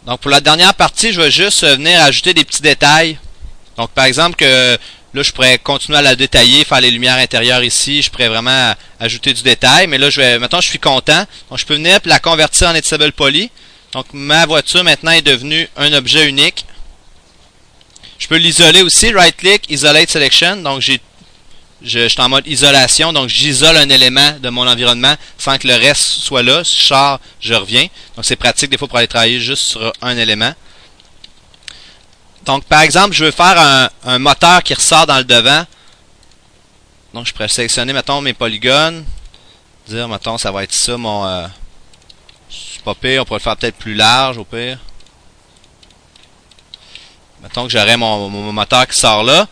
Donc pour la dernière partie, je vais juste venir ajouter des petits détails. Donc par exemple que là je pourrais continuer à la détailler, faire les lumières intérieures ici, je pourrais vraiment ajouter du détail, mais là maintenant je suis content. Donc je peux venir la convertir en editable poly. Donc ma voiture maintenant est devenue un objet unique. Je peux l'isoler aussi, right click, isolate selection. Donc je suis en mode isolation, donc j'isole un élément de mon environnement sans que le reste soit là. Si je sors, je reviens. Donc c'est pratique des fois pour aller travailler juste sur un élément. Donc par exemple, je veux faire un moteur qui ressort dans le devant. Donc je pourrais sélectionner, mettons, mes polygones. Dire, mettons, ça va être ça mon... c'est pas pire, on pourrait le faire peut-être plus large au pire. Mettons que j'aurais mon moteur qui sort là.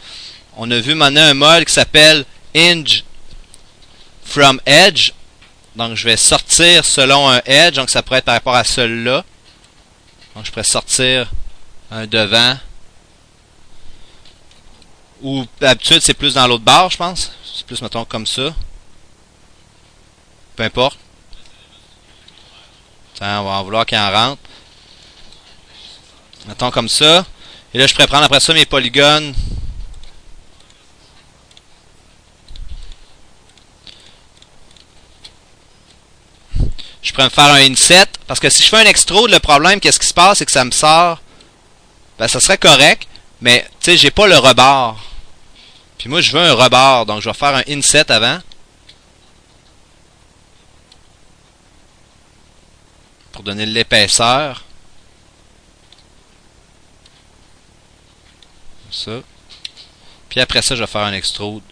On a vu maintenant un mode qui s'appelle Hinge from Edge. Donc je vais sortir selon un edge. Donc ça pourrait être par rapport à celui-là. Donc je pourrais sortir un devant. Ou d'habitude c'est plus dans l'autre barre, je pense. C'est plus, mettons, comme ça. Peu importe. Tiens, on va en vouloir qu'il en rentre. Mettons comme ça. Et là je pourrais prendre après ça mes polygones. Je pourrais me faire un inset. Parce que si je fais un extrude, le problème, qu'est-ce qui se passe, c'est que ça me sort. Ben, ça serait correct. Mais, tu sais, j'ai pas le rebord. Puis moi, je veux un rebord. Donc, je vais faire un inset avant. Pour donner de l'épaisseur. Comme ça. Puis après ça, je vais faire un extrude.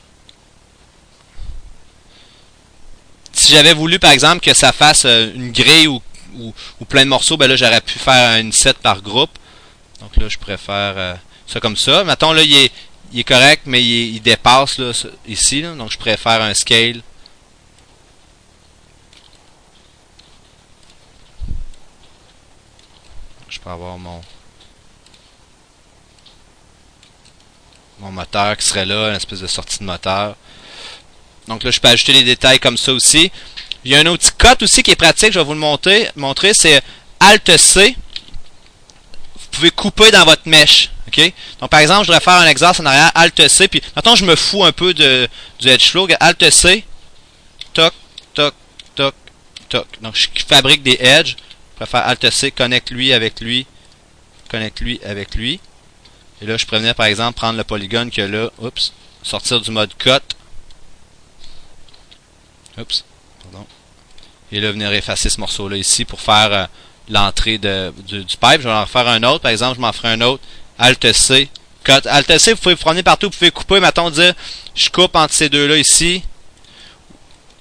Si j'avais voulu, par exemple, que ça fasse une grille ou plein de morceaux, ben là, j'aurais pu faire un inset par groupe. Donc là, je pourrais faire ça comme ça. Mettons, là, il est correct, mais il dépasse là, ici. Là. Donc, je pourrais faire un scale. Je peux avoir mon moteur qui serait là, une espèce de sortie de moteur. Donc là, je peux ajouter les détails comme ça aussi. Il y a un outil cut aussi qui est pratique, je vais vous le montrer, c'est Alt-C. Vous pouvez couper dans votre mèche. Okay? Donc par exemple, je voudrais faire un exercice en arrière, Alt-C, puis maintenant je me fous un peu du edge flow. Alt-C, toc, toc, toc, toc. Donc je fabrique des edges. Je peux faire Alt-C, connecte lui avec lui, connecte lui avec lui. Et là, je pourrais venir par exemple prendre le polygone qu'il y a là, oups, sortir du mode cut. Oups, pardon. Et là, venir effacer ce morceau-là ici pour faire l'entrée du pipe. Je vais en refaire un autre. Par exemple, je m'en ferai un autre. Alt-C. Cut. Alt-C, vous pouvez vous promener partout. Vous pouvez couper, mettons, dire, je coupe entre ces deux-là ici.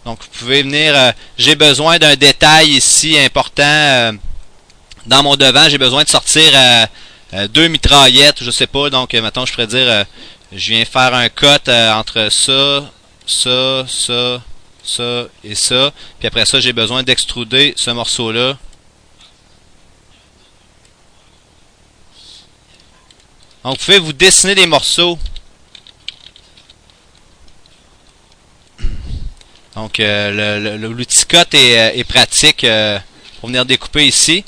Donc, vous pouvez venir, j'ai besoin d'un détail ici important. Dans mon devant, j'ai besoin de sortir 2 mitraillettes, je sais pas. Donc, mettons, je pourrais dire, je viens faire un cut entre ça, ça, ça, ça et ça. Puis après ça, j'ai besoin d'extruder ce morceau-là. Donc, vous pouvez vous dessiner des morceaux. Donc, l'outil cut est pratique pour venir découper ici.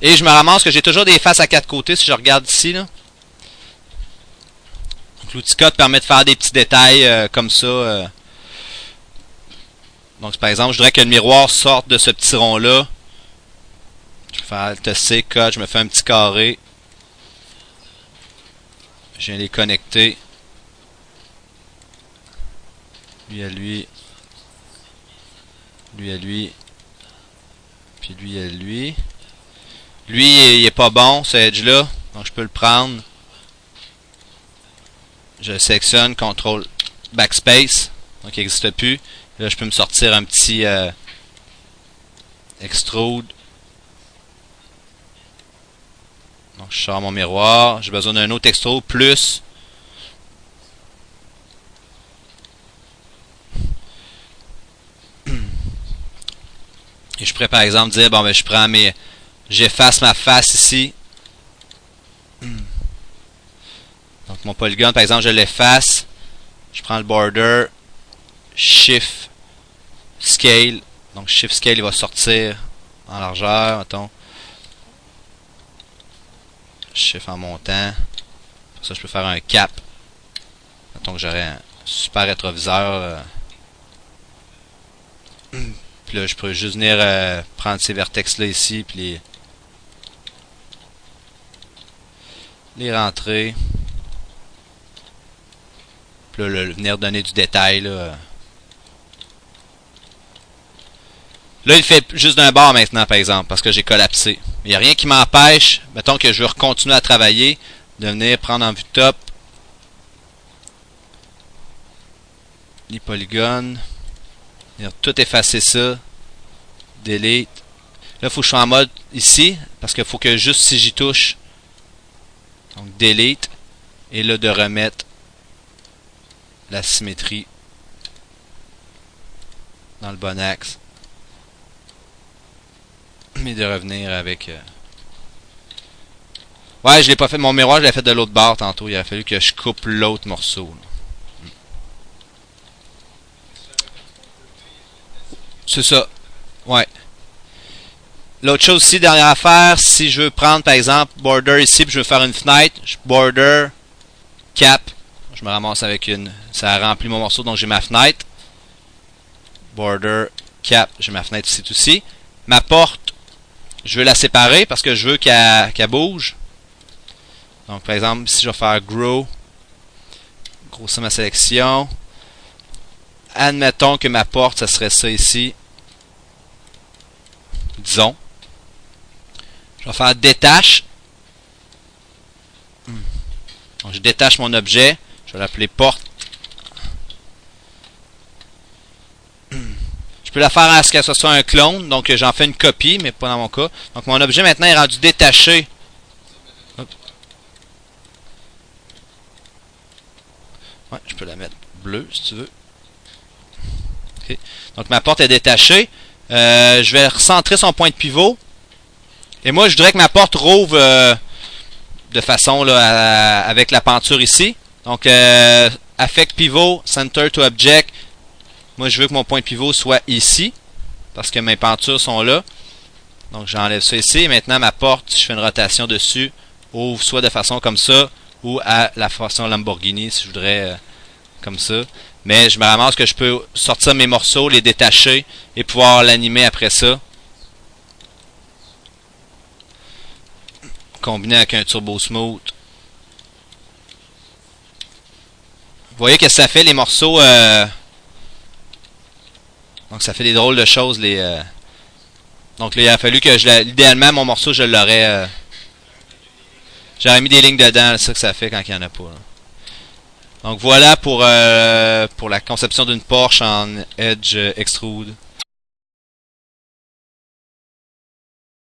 Et je me ramasse que j'ai toujours des faces à 4 côtés si je regarde ici. Là. Donc, l'outil cut permet de faire des petits détails comme ça. Donc, par exemple, je voudrais que le miroir sorte de ce petit rond-là. Je vais faire Alt-C, cut, je me fais un petit carré. Je viens les connecter. Lui à lui. Lui à lui. Puis lui à lui. Lui, il est pas bon, ce edge-là. Donc, je peux le prendre. Je le sélectionne, CTRL Backspace. Donc, il n'existe plus. Là, je peux me sortir un petit extrude. Donc, je sors mon miroir. J'ai besoin d'un autre extrude plus. Et je pourrais par exemple dire, bon ben je prends mes... J'efface ma face ici. Donc mon polygone, par exemple, je l'efface. Je prends le border. Shift Scale. Donc Shift Scale, il va sortir en largeur, mettons. chiffre en montant. Pour ça, je peux faire un cap. Mettons que j'aurais un super rétroviseur. Puis là, je pourrais juste venir prendre ces vertex-là ici, puis les rentrer. Puis là, venir donner du détail, là. Là, il fait juste d'un bord maintenant, par exemple, parce que j'ai collapsé. Il n'y a rien qui m'empêche, mettons que je veux continuer à travailler, de venir prendre en vue top les polygones, venir tout effacer ça, delete. Là, il faut que je sois en mode ici, parce qu'il faut que juste si j'y touche, donc delete, et là, de remettre la symétrie dans le bon axe. Mais de revenir avec... Ouais, je l'ai pas fait. Mon miroir, je l'ai fait de l'autre bord tantôt. Il a fallu que je coupe l'autre morceau. C'est ça. Ouais. L'autre chose aussi, dernière affaire, si je veux prendre par exemple border ici, puis je veux faire une fenêtre, je border, cap. Je me ramasse avec une... Ça remplit mon morceau, donc j'ai ma fenêtre. Border, cap, j'ai ma fenêtre ici aussi. Ma porte, je veux la séparer parce que je veux qu'elle bouge. Donc, par exemple, si je vais faire grow, grossir ma sélection. Admettons que ma porte, ça serait ça ici. Disons. Je vais faire détache. Donc, je détache mon objet. Je vais l'appeler porte. Je peux la faire à ce que ce soit un clone, donc j'en fais une copie, mais pas dans mon cas. Donc mon objet maintenant est rendu détaché. Ouais, je peux la mettre bleue si tu veux. Okay. Donc ma porte est détachée. Je vais recentrer son point de pivot. Et moi je voudrais que ma porte rouvre de façon là, avec la peinture ici. Donc affect pivot, center to object. Moi, je veux que mon point de pivot soit ici, parce que mes peintures sont là. Donc, j'enlève ça ici. Et maintenant, ma porte, si je fais une rotation dessus, ouvre soit de façon comme ça, ou à la façon Lamborghini, si je voudrais comme ça. Mais je me ramasse que je peux sortir mes morceaux, les détacher, et pouvoir l'animer après ça. Combiné avec un Turbo Smooth. Vous voyez que ça fait les morceaux... Donc ça fait des drôles de choses. Donc là, il a fallu que idéalement mon morceau je l'aurais. J'aurais mis des lignes dedans, c'est ça que ça fait quand il n'y en a pas. Là. Donc voilà pour la conception d'une Porsche en Edge Extrude.